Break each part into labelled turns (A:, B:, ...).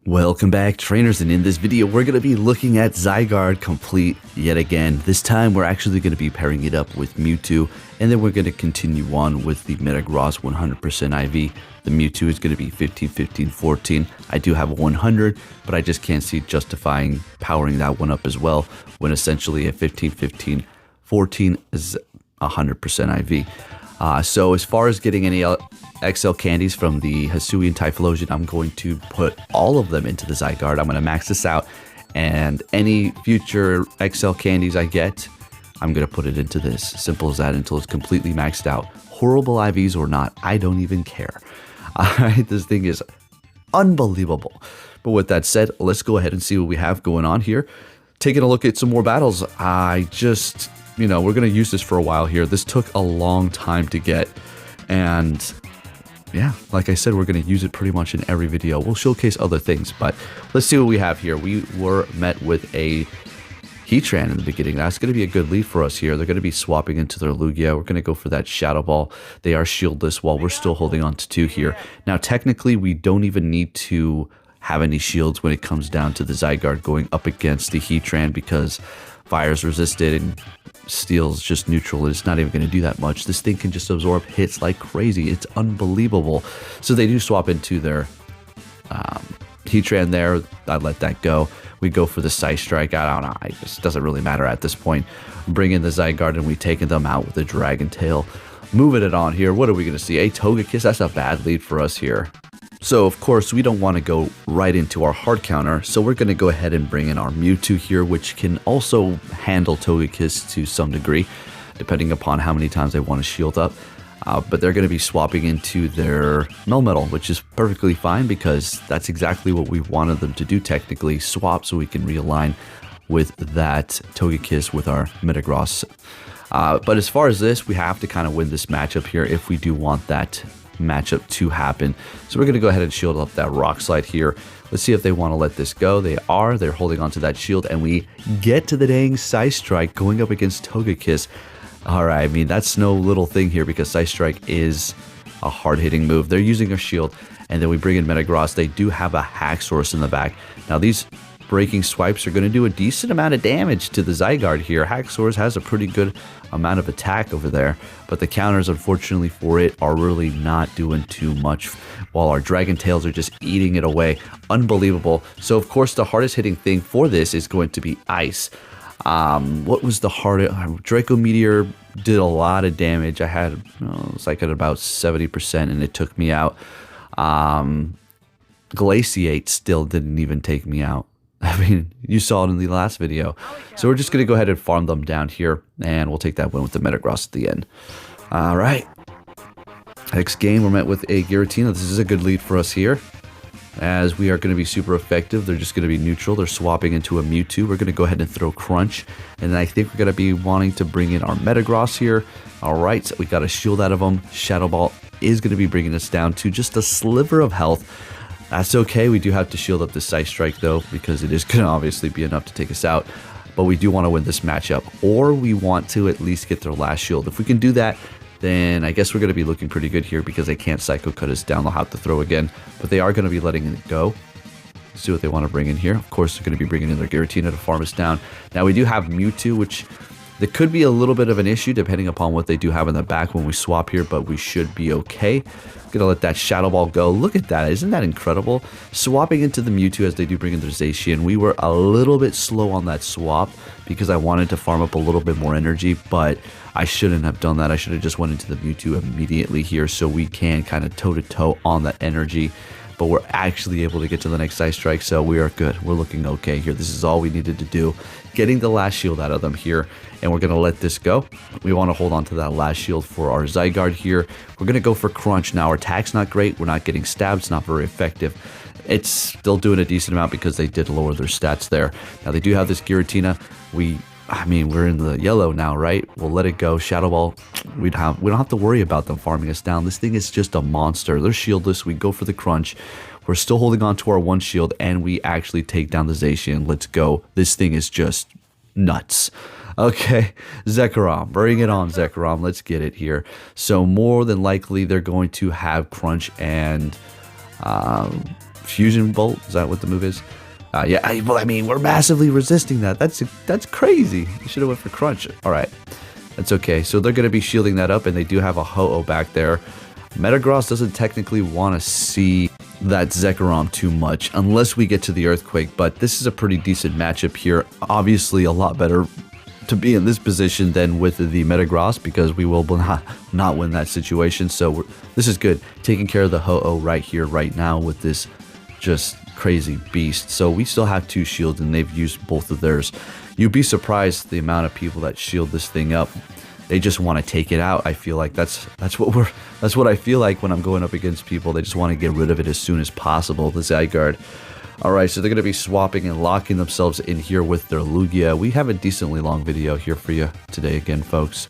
A: Welcome back, trainers, and in this video we're going to be looking at Zygarde complete yet again. This time we're actually going to be pairing it up with Mewtwo, and then we're going to continue on with the Metagross 100% IV. The Mewtwo is going to be 15, 15, 14. I do have a 100, but I just can't see justifying powering that one up as well, when essentially a 15, 15, 14 is 100% IV. So as far as getting any XL candies from the Hisuian Typhlosion, I'm going to put all of them into the Zygarde. I'm going to max this out, and any future XL candies I get, I'm going to put it into this. Simple as that, until it's completely maxed out. Horrible IVs or not, I don't even care. Alright, this thing is unbelievable. But with that said, let's go ahead and see what we have going on here. Taking a look at some more battles. We're going to use this for a while here. This took a long time to get, and yeah, like I said, we're going to use it pretty much in every video. We'll showcase other things, but let's see what we have here. We were met with a Heatran in the beginning. That's going to be a good lead for us here. They're going to be swapping into their Lugia. We're going to go for that Shadow Ball. They are shieldless while we're still holding on to 2 here. Now, technically, we don't even need to have any shields when it comes down to the Zygarde going up against the Heatran, because Fire's resisted and Steel's just neutral. It's not even going to do that much. This thing can just absorb hits like crazy. It's unbelievable. So they do swap into their Heatran there. I let that go. We go for the Psy Strike. I don't know. It just doesn't really matter at this point. Bring in the Zygarde, and we taking them out with the Dragon Tail. Moving it on here. What are we going to see? A Togekiss. That's a bad lead for us here. So, of course, we don't want to go right into our hard counter, so we're going to go ahead and bring in our Mewtwo here, which can also handle Togekiss to some degree, depending upon how many times they want to shield up. But they're going to be swapping into their Melmetal, which is perfectly fine, because that's exactly what we wanted them to do technically, swap so we can realign with that Togekiss with our Metagross. But as far as this, we have to kind of win this matchup here if we do want that matchup to happen. So we're going to go ahead and shield up that Rock Slide here. Let's see if they want to let this go. They're holding onto that shield, and we get to the dang Psy Strike going up against Togekiss. Alright, I mean, that's no little thing here, because Psy Strike is a hard-hitting move. They're using a shield, and then we bring in Metagross. They do have a Haxorus in the back. Now, these breaking swipes are going to do a decent amount of damage to the Zygarde here. Haxorus has a pretty good amount of attack over there, but the counters, unfortunately for it, are really not doing too much, while our Dragon Tails are just eating it away. Unbelievable. So, of course, the hardest hitting thing for this is going to be Ice. What was the hardest? Draco Meteor did a lot of damage. I had, it was like at about 70%, and it took me out. Glaciate still didn't even take me out. I mean, you saw it in the last video. So we're just going to go ahead and farm them down here, and we'll take that win with the Metagross at the end. All right. Next game, we're met with a Giratina. This is a good lead for us here, as we are going to be super effective. They're just going to be neutral. They're swapping into a Mewtwo. We're going to go ahead and throw Crunch, and I think we're going to be wanting to bring in our Metagross here. All right, so we got a shield out of them. Shadow Ball is going to be bringing us down to just a sliver of health. That's okay. We do have to shield up the Psy Strike, though, because it is going to obviously be enough to take us out. But we do want to win this matchup, or we want to at least get their last shield. If we can do that, then I guess we're going to be looking pretty good here, because they can't Psycho Cut us down. They'll have to throw again, but they are going to be letting it go. Let's see what they want to bring in here. Of course, they're going to be bringing in their Giratina to farm us down. Now, we do have Mewtwo, which there could be a little bit of an issue depending upon what they do have in the back when we swap here, but we should be okay. Gonna let that Shadow Ball go. Look at that. Isn't that incredible? Swapping into the Mewtwo as they do bring in their Zacian. We were a little bit slow on that swap because I wanted to farm up a little bit more energy, but I shouldn't have done that. I should have just went into the Mewtwo immediately here, so we can kind of toe-to-toe on that energy. But we're actually able to get to the next Ice Strike, so we are good. We're looking okay here. This is all we needed to do. Getting the last shield out of them here, and we're going to let this go. We want to hold on to that last shield for our Zygarde here. We're going to go for Crunch. Now, our attack's not great. We're not getting stabbed. It's not very effective. It's still doing a decent amount because they did lower their stats there. Now, they do have this Giratina. We're in the yellow now, right? We'll let it go. Shadow Ball, we don't have to worry about them farming us down. This thing is just a monster. They're shieldless. We go for the Crunch. We're still holding on to our one shield, and we actually take down the Zacian. Let's go. This thing is just nuts. Okay, Zekrom, bring it on, Zekrom. Let's get it here. So more than likely, they're going to have Crunch and Fusion Bolt. Is that what the move is? Yeah, I mean, we're massively resisting that. That's crazy. You should have went for Crunch. All right, that's okay. So they're going to be shielding that up, and they do have a Ho-Oh back there. Metagross doesn't technically want to see that Zekrom too much unless we get to the Earthquake, but this is a pretty decent matchup here. Obviously, a lot better to be in this position than with the Metagross because we will not win that situation. So this is good. Taking care of the Ho-Oh right here, right now with this just crazy beast. So we still have 2 shields and they've used both of theirs. You'd be surprised the amount of people that shield this thing up. They just want to take it out. I feel like that's what I feel like when I'm going up against people. They just want to get rid of it as soon as possible. The Zygarde. All right, so they're going to be swapping and locking themselves in here with their Lugia. We have a decently long video here for you today again, folks.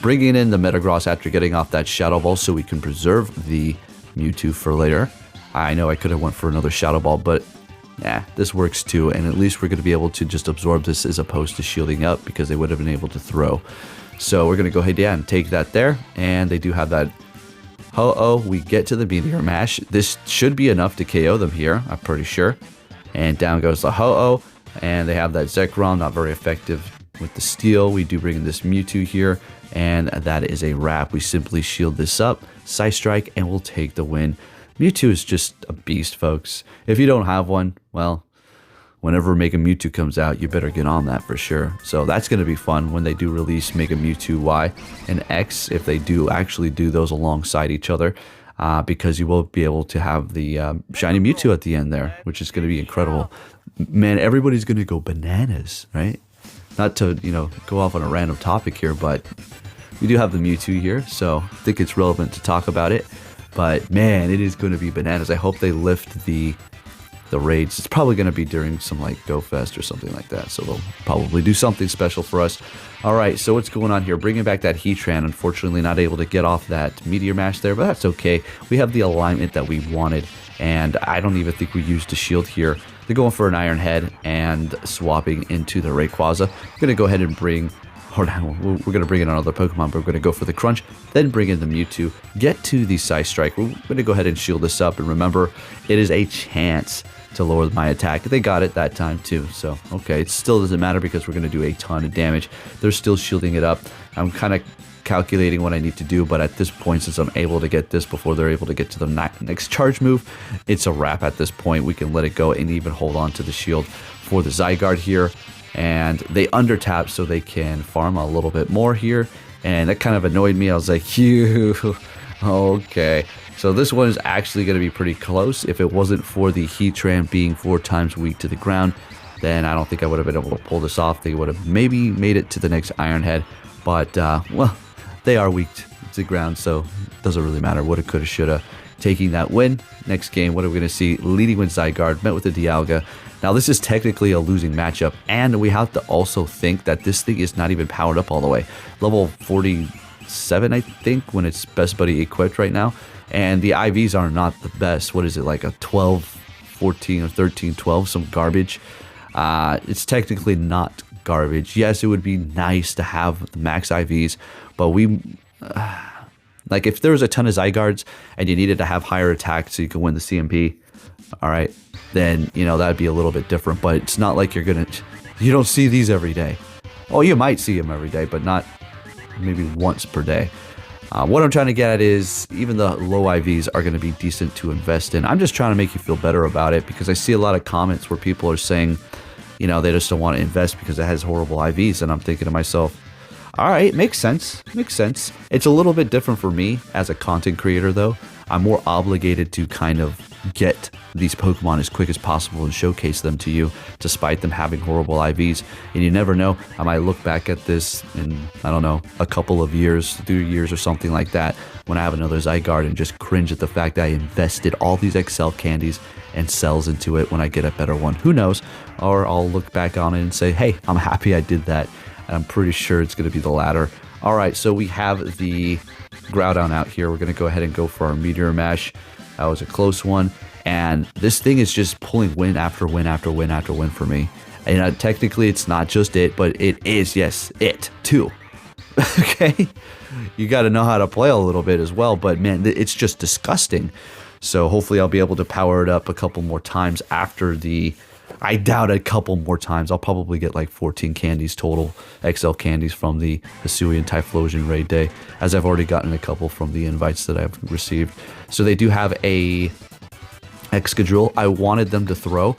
A: Bringing in the Metagross after getting off that Shadow Ball so we can preserve the Mewtwo for later. I know I could have went for another Shadow Ball, but yeah, this works too. And at least we're going to be able to just absorb this as opposed to shielding up because they would have been able to throw. So we're going to go ahead and take that there. And they do have that Ho-Oh. We get to the Meteor Mash. This should be enough to KO them here, I'm pretty sure. And down goes the Ho-Oh. And they have that Zekrom, not very effective with the Steel. We do bring in this Mewtwo here. And that is a wrap. We simply shield this up, Side Strike, and we'll take the win. Mewtwo is just a beast, folks. If you don't have one, well, whenever Mega Mewtwo comes out, you better get on that for sure. So that's going to be fun when they do release Mega Mewtwo Y and X, if they do actually do those alongside each other, because you will be able to have the Shiny Mewtwo at the end there, which is going to be incredible. Man, everybody's going to go bananas, right? Not to, go off on a random topic here, but we do have the Mewtwo here, so I think it's relevant to talk about it. But man, it is going to be bananas. I hope they lift the raids. It's probably going to be during some like Go Fest or something like that. So they'll probably do something special for us. All right, so what's going on here? Bringing back that Heatran. Unfortunately, not able to get off that Meteor Mash there, but that's okay. We have the alignment that we wanted, and I don't even think we used a shield here. They're going for an Iron Head and swapping into the Rayquaza. I'm going to go ahead and bring... We're going to bring in another Pokemon, but we're going to go for the Crunch, then bring in the Mewtwo, get to the Side Strike. We're going to go ahead and shield this up, and remember, it is a chance to lower my attack. They got it that time too, so okay, it still doesn't matter because we're going to do a ton of damage. They're still shielding it up. I'm kind of calculating what I need to do, but at this point, since I'm able to get this before they're able to get to the next charge move, it's a wrap at this point. We can let it go and even hold on to the shield for the Zygarde here. And they under-tap so they can farm a little bit more here. And that kind of annoyed me. I was like, phew, okay. So this one is actually going to be pretty close. If it wasn't for the Heatran being 4 times weak to the ground, then I don't think I would have been able to pull this off. They would have maybe made it to the next Iron Head. But, well, they are weak to the ground, so it doesn't really matter. Woulda, coulda, shoulda. Taking that win. Next game, what are we going to see? Leading with Zygarde, met with the Dialga. Now, this is technically a losing matchup, and we have to also think that this thing is not even powered up all the way. Level 47, I think, when it's Best Buddy equipped right now. And the IVs are not the best. What is it, like a 12, 14, or 13, 12? Some garbage. It's technically not garbage. Yes, it would be nice to have the max IVs, but we... like, if there was a ton of Zygardes and you needed to have higher attack so you could win the CMP, all right, then, that'd be a little bit different. But it's not like you don't see these every day. Oh, you might see them every day, but not maybe once per day. What I'm trying to get at is even the low IVs are going to be decent to invest in. I'm just trying to make you feel better about it because I see a lot of comments where people are saying, they just don't want to invest because it has horrible IVs. And I'm thinking to myself, all right, makes sense. Makes sense. It's a little bit different for me as a content creator, though. I'm more obligated to kind of get these Pokemon as quick as possible and showcase them to you, despite them having horrible IVs. And you never know, I might look back at this in, I don't know, a couple of years, 3 years or something like that, when I have another Zygarde and just cringe at the fact that I invested all these Excel candies and cells into it when I get a better one. Who knows? Or I'll look back on it and say, hey, I'm happy I did that. And I'm pretty sure it's going to be the latter. All right, so we have the Groudon out here. We're going to go ahead and go for our Meteor Mash. That was a close one. And this thing is just pulling win after win after win after win for me. And technically, it's not just it, but it is, yes, it too. Okay? You got to know how to play a little bit as well. But man, it's just disgusting. So hopefully I'll be able to power it up a couple more times after the... I doubt a couple more times. I'll probably get like 14 candies total, XL candies from the Hisuian Typhlosion raid day, as I've already gotten a couple from the invites that I've received. So they do have a Excadrill. I wanted them to throw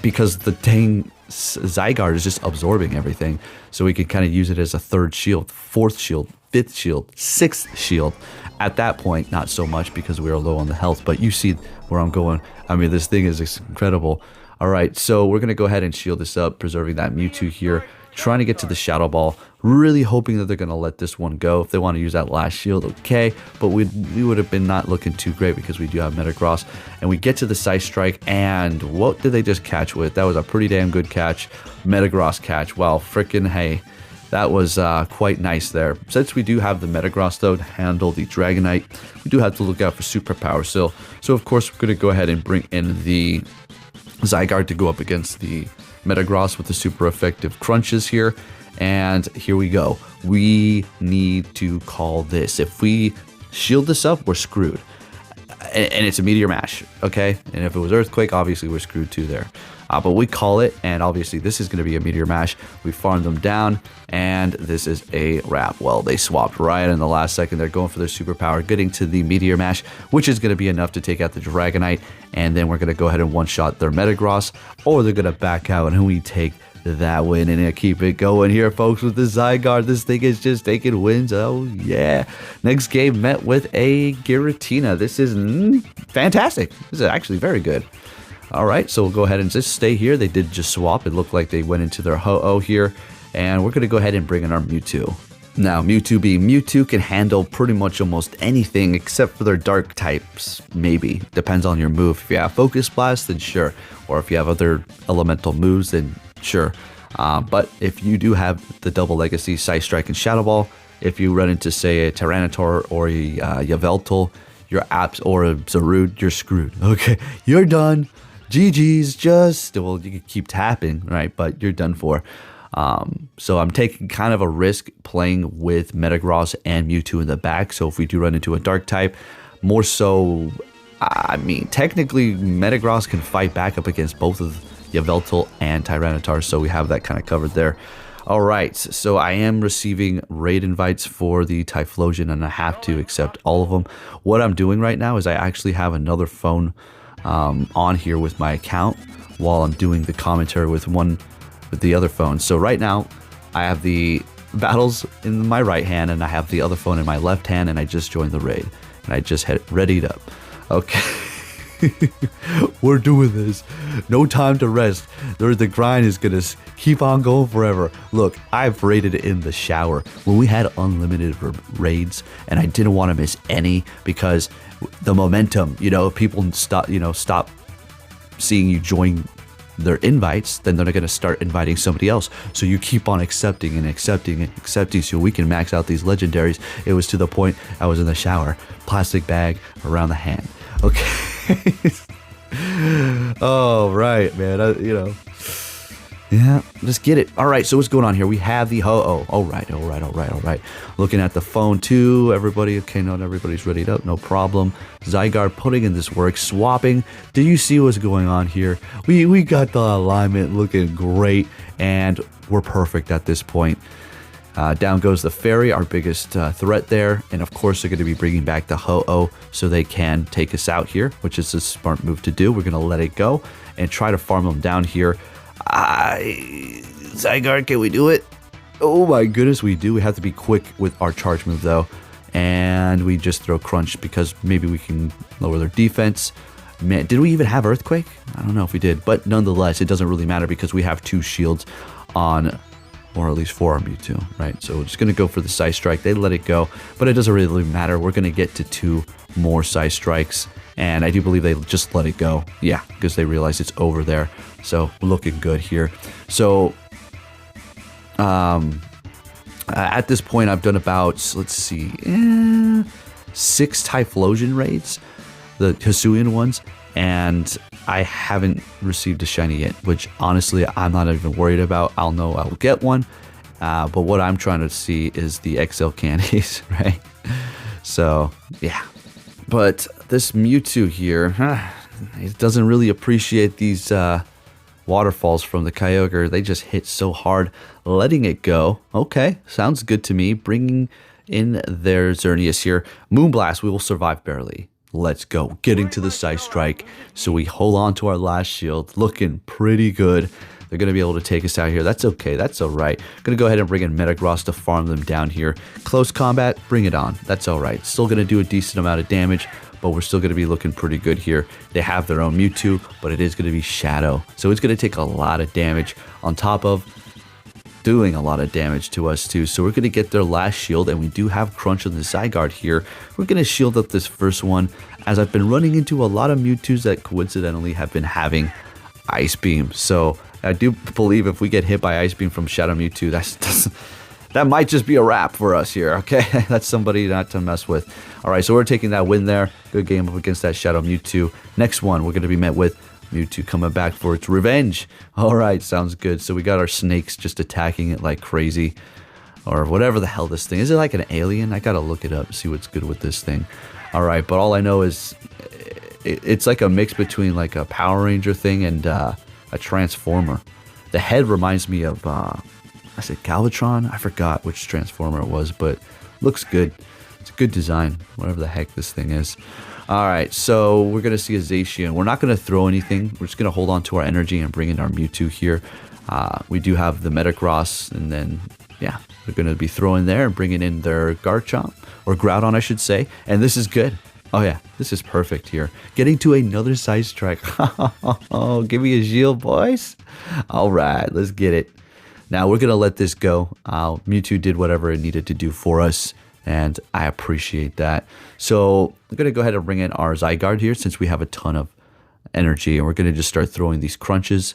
A: because the dang Zygarde is just absorbing everything. So we could kind of use it as a third shield, fourth shield, fifth shield, sixth shield. At that point, not so much because we are low on the health, but you see where I'm going. I mean, this thing is incredible. All right, so we're going to go ahead and shield this up, preserving that Mewtwo here, trying to get to the Shadow Ball, really hoping that they're going to let this one go. If they want to use that last shield, okay, but we would have been not looking too great because we do have Metagross. And we get to the Psy Strike, and what did they just catch with? That was a pretty damn good catch. Metagross catch. Wow, freaking hey. That was quite nice there. Since we do have the Metagross, though, to handle the Dragonite, we do have to look out for Superpower still. So, of course, we're going to go ahead and bring in the Zygarde to go up against the Metagross with the super effective crunches here. And here we go. We need to call this. If we shield this up, we're screwed. And it's a Meteor Mash, okay? And if it was Earthquake, obviously we're screwed too there. But we call it, and obviously this is going to be a Meteor Mash. We farm them down, and this is a wrap. Well, they swapped right in the last second. They're going for their superpower, getting to the Meteor Mash, which is going to be enough to take out the Dragonite, and then we're going to go ahead and one-shot their Metagross, or they're going to back out, and we take that win and keep it going here, folks, with the Zygarde. This thing is just taking wins. Oh, yeah. Next game met with a Giratina. This is fantastic. This is actually very good. All right, so we'll go ahead and just stay here. They did just swap. It looked like they went into their Ho-Oh here, and we're going to go ahead and bring in our Mewtwo. Now, Mewtwo being Mewtwo can handle pretty much almost anything except for their dark types, maybe. Depends on your move. If you have Focus Blast, then sure. Or if you have other elemental moves, then sure. But if you do have the double legacy, Psy Strike and Shadow Ball, if you run into, say, a Tyranitar or a Yveltal, your apps or a Zarude, you're screwed. Okay, you're done. GG's, just, well, you can keep tapping, right? But you're done for. So I'm taking kind of a risk playing with Metagross and Mewtwo in the back. So if we do run into a dark type, more so, I mean, technically Metagross can fight back up against both of Yveltal and Tyranitar. So we have that kind of covered there. All right, so I am receiving raid invites for the Typhlosion, and I have to accept all of them. What I'm doing right now is I actually have another phone on here with my account while I'm doing the commentary with the other phone. So right now I have the battles in my right hand and I have the other phone in my left hand, and I just joined the raid and I just had readied up. Okay. We're doing this. No time to rest. The grind is gonna keep on going forever. Look, I've raided in the shower when we had unlimited raids, and I didn't want to miss any because the momentum. You know, if people stop seeing you join their invites, then they're gonna start inviting somebody else. So you keep on accepting and accepting and accepting, so we can max out these legendaries. It was to the point I was in the shower, plastic bag around the hand. Okay. Oh, right, man. Yeah, just get it. All right, so what's going on here? We have the Ho-Oh. All right. Looking at the phone, too. Everybody, okay, not everybody's ready up. No problem. Zygarde putting in this work, swapping. Do you see what's going on here? We got the alignment looking great, and we're perfect at this point. Down goes the Fairy, our biggest threat there. And of course, they're going to be bringing back the Ho-Oh so they can take us out here, which is a smart move to do. We're going to let it go and try to farm them down here. Zygarde, can we do it? Oh my goodness, we do. We have to be quick with our charge move, though. And we just throw Crunch because maybe we can lower their defense. Man, did we even have Earthquake? I don't know if we did. But nonetheless, it doesn't really matter because we have 2 shields on... or at least 4 on Mewtwo, right? So we're just going to go for the Psy Strike. They let it go, but it doesn't really matter. We're going to get to 2 more Psy Strikes, and I do believe they just let it go. Yeah, because they realize it's over there. So we're looking good here. So at this point, I've done about, let's see, 6 Typhlosion raids, the Hisuian ones, and I haven't received a shiny yet, which honestly I'm not even worried about. I'll know I will get one, but what I'm trying to see is the XL candies, right? So yeah, But this Mewtwo here, it doesn't really appreciate these waterfalls from the Kyogre. They just hit so hard, letting it go. Okay, sounds good to me. Bringing in their Xerneas here. Moonblast, we will survive barely. Let's go. Getting to the Psy Strike. So we hold on to our last shield. Looking pretty good. They're going to be able to take us out here. That's okay. That's all right. Going to go ahead and bring in Metagross to farm them down here. Close combat, bring it on. That's all right. Still going to do a decent amount of damage, but we're still going to be looking pretty good here. They have their own Mewtwo, but it is going to be Shadow. So it's going to take a lot of damage on top of doing a lot of damage to us too. So we're going to get their last shield, and we do have Crunch on the Zygarde here. We're going to shield up this first one, as I've been running into a lot of Mewtwo's that coincidentally have been having Ice Beam. So I do believe if we get hit by Ice Beam from Shadow Mewtwo, that might just be a wrap for us here, okay? That's somebody not to mess with. All right, so we're taking that win there. Good game up against that Shadow Mewtwo. Next one, we're going to be met with Mewtwo coming back for its revenge. All right, sounds good. So we got our snakes just attacking it like crazy, or whatever the hell this thing is. It like an alien? I gotta look it up, see what's good with this thing. All right, but all I know is it's like a mix between like a Power Ranger thing and a Transformer. The head reminds me of I said Galvatron. I forgot which Transformer it was, but looks good. It's a good design, whatever the heck this thing is. All right, so we're going to see a Zacian. We're not going to throw anything. We're just going to hold on to our energy and bring in our Mewtwo here. We do have the Metagross, and then, yeah, we're going to be throwing there and bringing in their Garchomp, or Groudon, I should say. And this is good. Oh, yeah, this is perfect here. Getting to another Psy Strike. Oh, give me a shield, boys. All right, let's get it. Now, we're going to let this go. Mewtwo did whatever it needed to do for us, and I appreciate that. So I'm going to go ahead and bring in our Zygarde here, since we have a ton of energy, and we're going to just start throwing these crunches.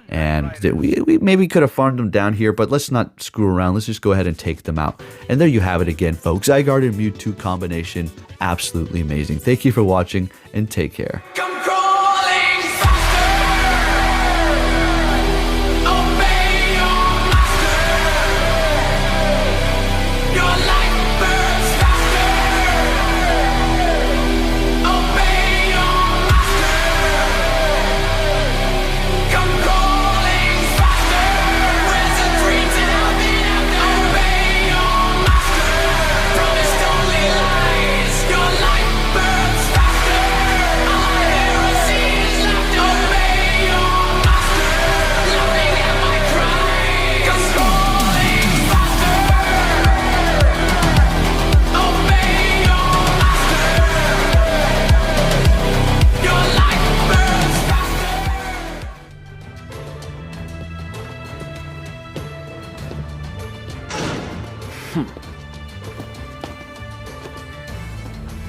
A: And we maybe could have farmed them down here, but let's not screw around. Let's just go ahead and take them out. And there you have it again, folks. Zygarde and Mewtwo combination, absolutely amazing. Thank you for watching, and take care.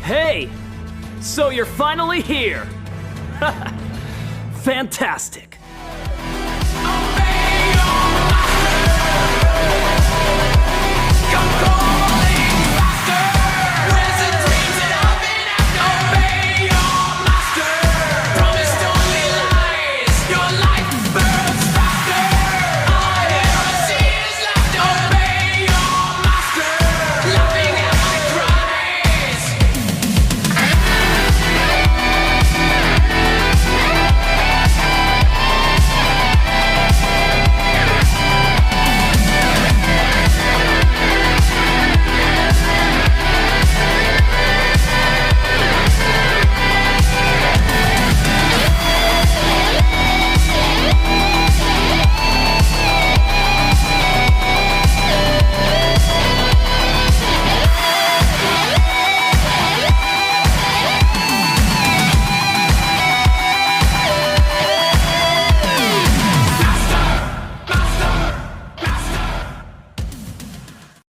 B: Hey! So you're finally here! Fantastic!